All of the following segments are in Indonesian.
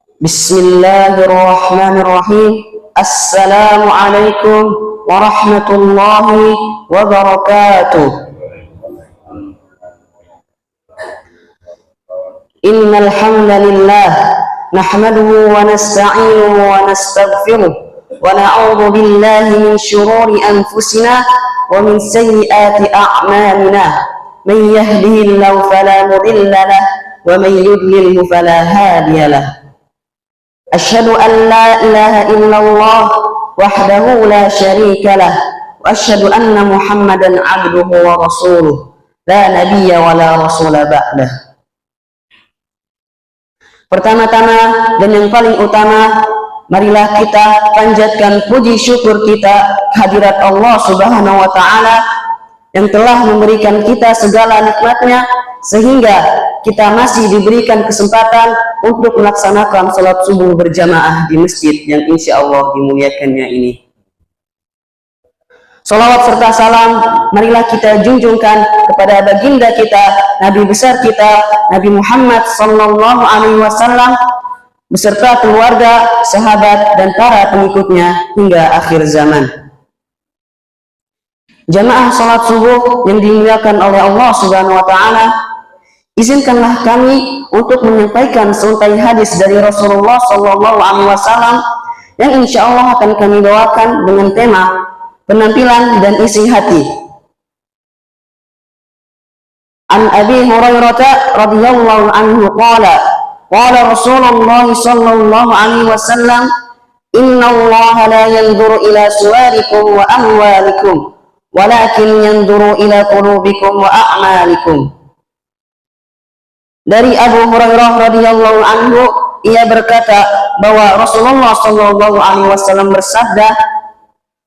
Bismillahirrahmanirrahim. Assalamualaikum warahmatullahi wabarakatuh. Innal hamdalillah nahmaduhu wa nasta'inuhu wa nastaghfiruh wa na'udzu billahi min shururi anfusina wa min sayyiati a'malina. Man yahdihillahu fala mudilla lahu wa man yudlilhu fala hadiya lahu. Asyhadu an la ilaha illallah wahdahu la syarika lah wa asyhadu anna Muhammadan abduhu wa rasuluh la nabiyya wa la rasula ba'dah. Pertama-tama dan yang paling utama, marilah kita panjatkan puji syukur kita kehadirat Allah Subhanahu wa taala yang telah memberikan kita segala nikmatnya sehingga kita masih diberikan kesempatan untuk melaksanakan salat subuh berjamaah di masjid yang insya Allah dimuliakannya ini. Salawat serta salam marilah kita junjungkan kepada baginda kita, Nabi besar kita, Nabi Muhammad sallallahu alaihi wasallam beserta keluarga, sahabat dan para pengikutnya hingga akhir zaman. Jamaah salat subuh yang dimuliakan oleh Allah Subhanahu wa taala, izinkanlah kami untuk menyampaikan seuntai hadis dari Rasulullah sallallahu alaihi wasallam yang insya Allah akan kami bawakan dengan tema penampilan dan isi hati. An Abi Hurairah radhiyallahu anhu qala Rasulullah sallallahu alaihi wasallam, inna Allah la yanzuru ila suwarikum wa amwalikum walakin yanzuru ila qulubikum wa a'malikum. Dari Abu Hurairah radhiyallahu anhu, ia berkata bahwa Rasulullah sallallahu alaihi wasallam bersabda,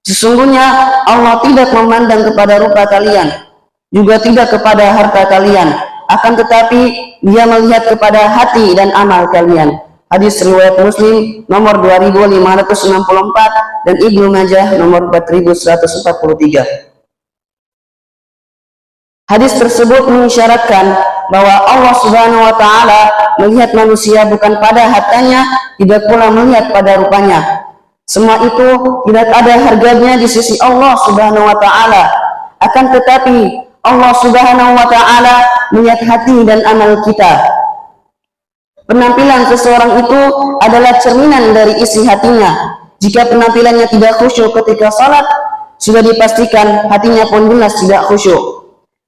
sesungguhnya Allah tidak memandang kepada rupa kalian, juga tidak kepada harta kalian, akan tetapi Dia melihat kepada hati dan amal kalian. Hadis riwayat Muslim nomor 2564 dan Ibnu Majah nomor 4143. Hadis tersebut mengisyaratkan bahwa Allah Subhanahu wa taala melihat manusia bukan pada hartanya, tidak pula melihat pada rupanya. Semua itu tidak ada harganya di sisi Allah Subhanahu wa taala. Akan tetapi Allah Subhanahu wa taala melihat hati dan amal kita. Penampilan seseorang itu adalah cerminan dari isi hatinya. Jika penampilannya tidak khusyuk ketika salat, sudah dipastikan hatinya pun jelas tidak khusyuk.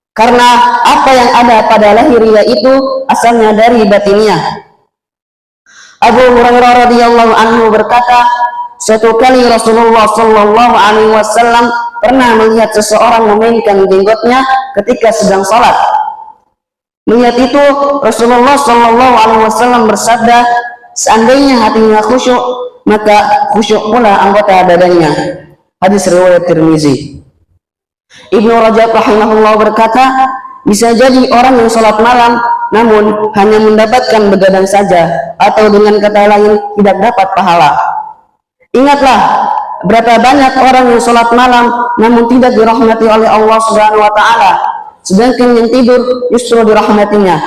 Karena apa yang ada pada lahiriah itu asalnya dari batinnya. Abu Hurairah radhiyallahu anhu berkata, suatu kali Rasulullah sallallahu alaihi wasallam pernah melihat seseorang memainkan jenggotnya ketika sedang salat. Melihat itu Rasulullah sallallahu alaihi wasallam bersabda, seandainya hatinya khusyuk, maka khusyuk pula anggota badannya. Hadis riwayat Tirmizi. Ibnu Rajab rahimahullah berkata, bisa jadi orang yang salat malam namun hanya mendapatkan begadang saja, atau dengan kata lain tidak dapat pahala. Ingatlah berapa banyak orang yang salat malam namun tidak dirahmati oleh Allah Subhanahu wa taala, sedangkan yang tidur justru dirahmatinya.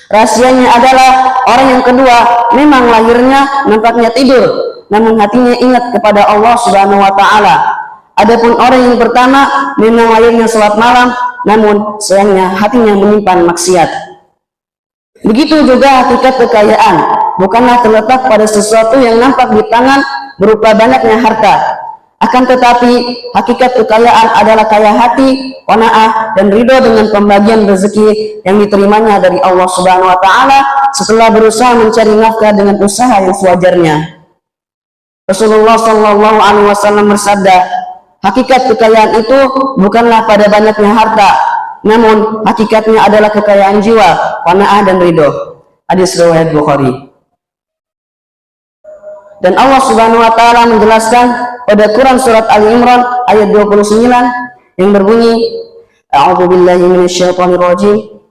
Rahasianya adalah orang yang kedua memang lahirnya nampaknya tidur, namun hatinya ingat kepada Allah Subhanahu wa taala. Adapun orang yang pertama memang lahirnya salat malam, namun sayangnya hatinya menyimpan maksiat. Begitu juga hakikat kekayaan bukanlah terletak pada sesuatu yang nampak di tangan berupa banyaknya harta. Akan tetapi hakikat kekayaan adalah kaya hati, qanaah dan ridho dengan pembagian rezeki yang diterimanya dari Allah Subhanahu wa taala setelah berusaha mencari nafkah dengan usaha yang sewajarnya. Rasulullah sallallahu alaihi wasallam bersabda, hakikat kekayaan itu bukanlah pada banyaknya harta, namun hakikatnya adalah kekayaan jiwa, qanaah dan ridho. Hadis riwayat Bukhari. Dan Allah Subhanahu wa taala menjelaskan pada Quran surat Ali Imran ayat 29 yang berbunyi, A'udzu billahi minasyaitonir rajim.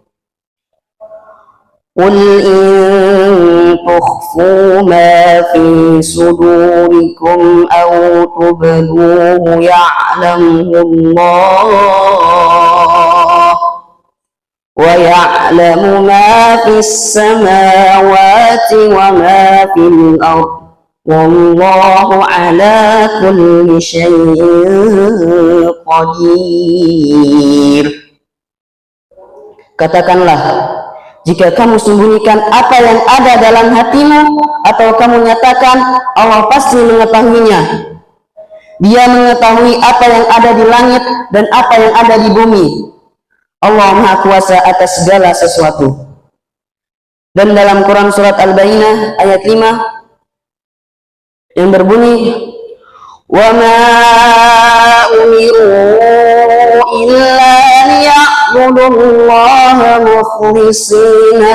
Qul in tukhfu ma fi sudurikum aw tubduhu ya'lamuhu Allah ويعلم ما في السماوات وما في الأرض والله على كل شيء قدير. Katakanlah, jika kamu sembunyikan apa yang ada dalam hatimu atau kamu nyatakan, Allah pasti mengetahuinya. Dia mengetahui apa yang ada di langit dan apa yang ada di bumi. Allah Maha Kuasa atas segala sesuatu. Dan dalam Quran surat Al-Bayyinah ayat 5 yang berbunyi, wa ma umiru illa liya'budullaha mukhlisina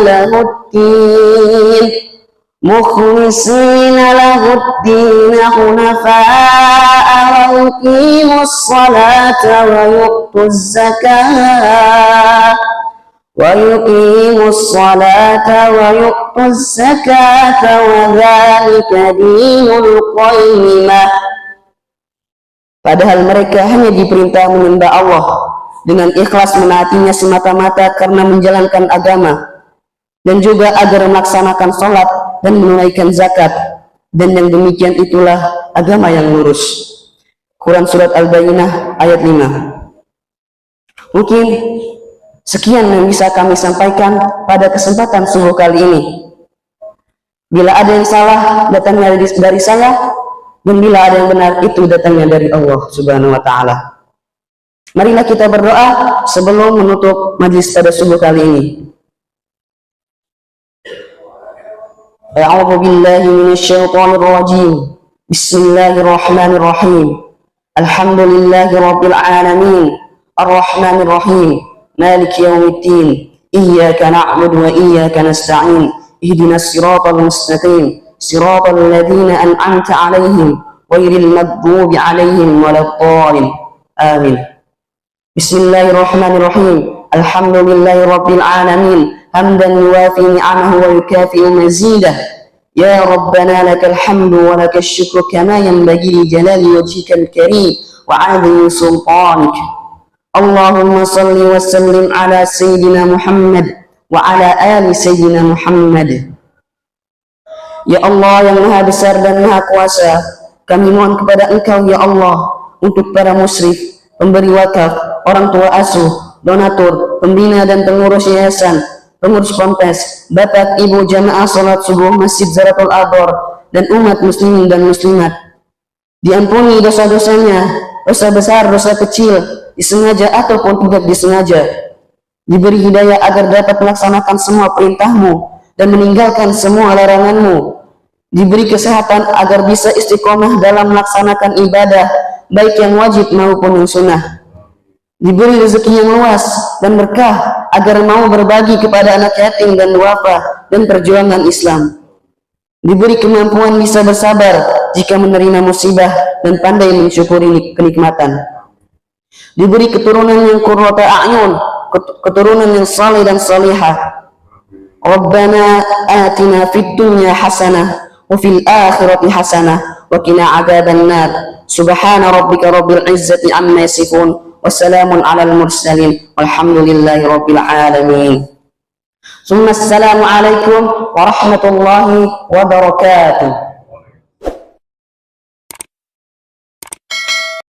lahuddin hunafa'a wa yuqimus salata wa yu'tuz zakata wa dzalika dinul qayyimah. Padahal mereka hanya diperintah menyembah Allah dengan ikhlas menaatinya semata-mata karena menjalankan agama, dan juga agar melaksanakan sholat dan menunaikan zakat, dan yang demikian itulah agama yang lurus. Quran surat Al-Bayyinah ayat 5. Mungkin sekian yang bisa kami sampaikan pada kesempatan subuh kali ini. Bila ada yang salah, datangnya dari saya, dan bila ada yang benar, itu datangnya dari Allah Subhanahu wa Ta'ala. Marilah kita berdoa sebelum menutup majlis pada subuh kali ini. A'udzu billahi minasyaitonir rajim. Bismillahirrahmanirrahim. Alhamdulillahi rabbil alamin. Arrahmanir rahim. Maliki yaumiddin. Iyyaka na'budu wa iyyaka nasta'in. Ihdinas siratal mustaqim. Siratal ladzina an'amta 'alaihim ghairil maghdubi 'alaihim waladdallin. Amin. Bismillahirrahmanirrahim. Alhamdulillahi rabbil alamin. Hamdan yuwafi ni'amahu wa yukafi'u mazidah. Ya Rabbana lakal hamdu wa lakal syukru kama yanbaghi li jalali wajhikal karim wa 'azimi sultanik. Allahumma salli wa sallim ala sayyidina Muhammad wa ala ali sayyidina Muhammad. Ya Allah yang Maha Besar dan Maha Kuasa, kami mohon kepada Engkau ya Allah untuk para musyrif, pemberi wakaf, orang tua asuh, donatur, pembina dan pengurus yayasan, pengurus ponpes, bapak ibu jamaah salat subuh Masjid Zaratul Adhar, dan umat muslimin dan muslimat. Diampuni dosa-dosanya, dosa besar, dosa kecil, disengaja ataupun tidak disengaja. Diberi hidayah agar dapat melaksanakan semua perintahmu dan meninggalkan semua laranganmu. Diberi kesehatan agar bisa istiqomah dalam melaksanakan ibadah, baik yang wajib maupun yang sunnah. Diberi rezeki yang luas dan berkah agar mau berbagi kepada anak yatim dan duafa dan perjuangan Islam. Diberi kemampuan bisa bersabar jika menerima musibah dan pandai mensyukuri kenikmatan. Diberi keturunan yang qurrata a'yun, keturunan yang saleh dan salihah. Rabbana atina fid dunya hasanah wa fil akhirati hasanah wa qina adzabannar. Subhana rabbika rabbil izzati amma yasifun wa salamun alal mursalin walhamdulillahi rabbil alamin. Assalamu alaikum warahmatullahi wabarakatuh.